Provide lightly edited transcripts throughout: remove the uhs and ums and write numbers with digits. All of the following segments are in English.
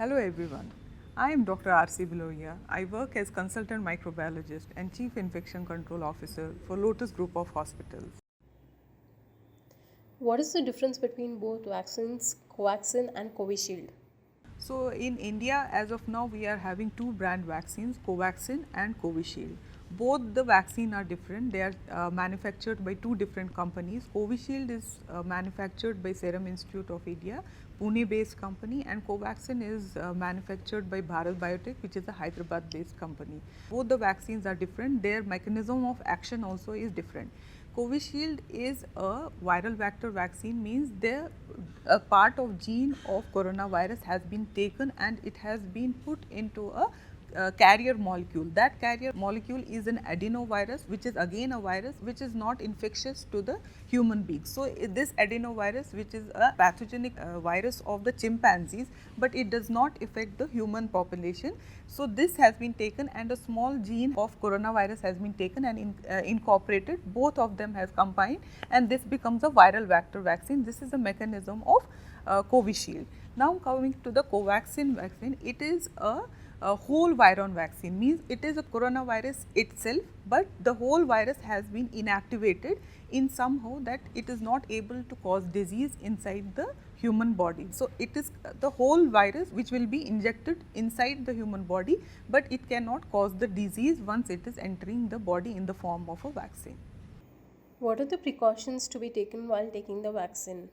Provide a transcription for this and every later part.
Hello everyone. I am Dr. R.C. Biloria. I work as consultant microbiologist and chief infection control officer for Lotus Group of Hospitals. What is the difference between both vaccines, Covaxin and Covishield? So in India, as of now, we are having two brand vaccines, Covaxin and Covishield. Both the vaccine are different. They are manufactured by two different companies. Covishield is manufactured by Serum Institute of India, Pune-based company, and Covaxin is manufactured by Bharat Biotech, which is a Hyderabad-based company. Both the vaccines are different. Their mechanism of action also is different. Covishield is a viral vector vaccine, means a part of gene of coronavirus has been taken and it has been put into a carrier molecule. That carrier molecule is an adenovirus, which is again a virus which is not infectious to the human being. So this adenovirus, which is a pathogenic virus of the chimpanzees, but it does not affect the human population. So this has been taken and a small gene of coronavirus has been taken and incorporated. Both of them has combined and this becomes a viral vector vaccine. This is the mechanism of Covishield. Now coming to the Covaxin vaccine, it is a whole viron vaccine, means it is a coronavirus itself, but the whole virus has been inactivated in somehow that it is not able to cause disease inside the human body. So it is the whole virus which will be injected inside the human body, but it cannot cause the disease once it is entering the body in the form of a vaccine. What are the precautions to be taken while taking the vaccine?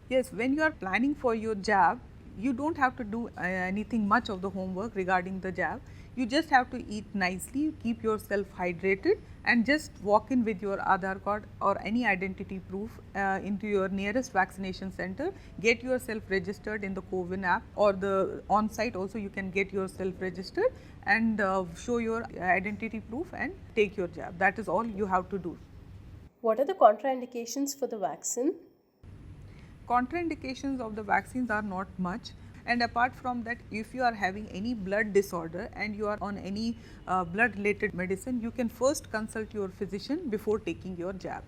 Yes, when you are planning for your jab, you don't have to do anything much of the homework regarding the jab. You just have to eat nicely, keep yourself hydrated, and just walk in with your Aadhaar card or any identity proof into your nearest vaccination center. Get yourself registered in the CoWIN app, or the on site also you can get yourself registered and show your identity proof and take your jab. That is all you have to do. What are the contraindications for the vaccine? Contraindications of the vaccines are not much, and apart from that, if you are having any blood disorder and you are on any blood related medicine, you can first consult your physician before taking your jab.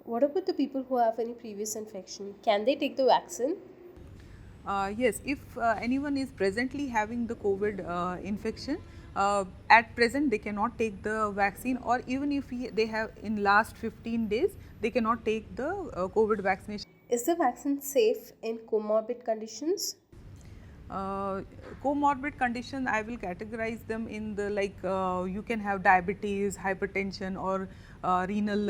What about the people who have any previous infection? Can they take the vaccine? Yes, if anyone is presently having the COVID infection, at present they cannot take the vaccine, or even if they have in last 15 days, they cannot take the COVID vaccination. Is the vaccine safe in comorbid conditions? uh, Comorbid condition, I will categorize them in the you can have diabetes, hypertension, or renal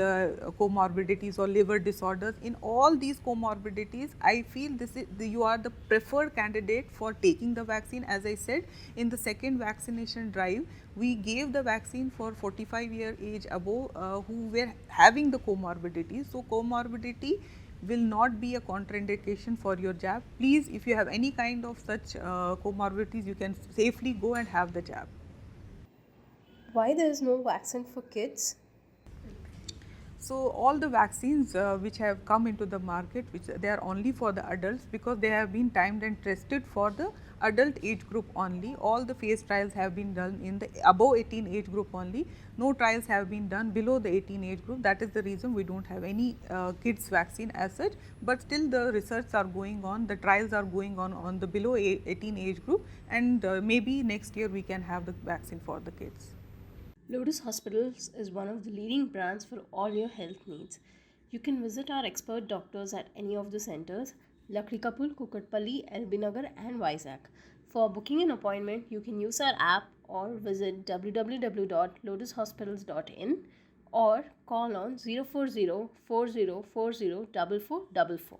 comorbidities or liver disorders. In all these comorbidities, I feel you are the preferred candidate for taking the vaccine. As I said, in the second vaccination drive, we gave the vaccine for 45-year age above who were having the comorbidities. So comorbidity will not be a contraindication for your jab. Please, if you have any kind of such comorbidities, you can safely go and have the jab. Why there is no vaccine for kids? So all the vaccines which have come into the market, which they are only for the adults, because they have been timed and tested for the adult age group only. All the phase trials have been done in the above 18 age group only. No trials have been done below the 18 age group. That is the reason we don't have any kids vaccine as such. But still the research are going on, the trials are going on the below 18 age group, and maybe next year we can have the vaccine for the kids. Lotus Hospitals is one of the leading brands for all your health needs. You can visit our expert doctors at any of the centers, Lakrikapul, Kukatpalli, LB Nagar and Vizag. For booking an appointment, you can use our app or visit www.lotushospitals.in or call on 040 4040 4444.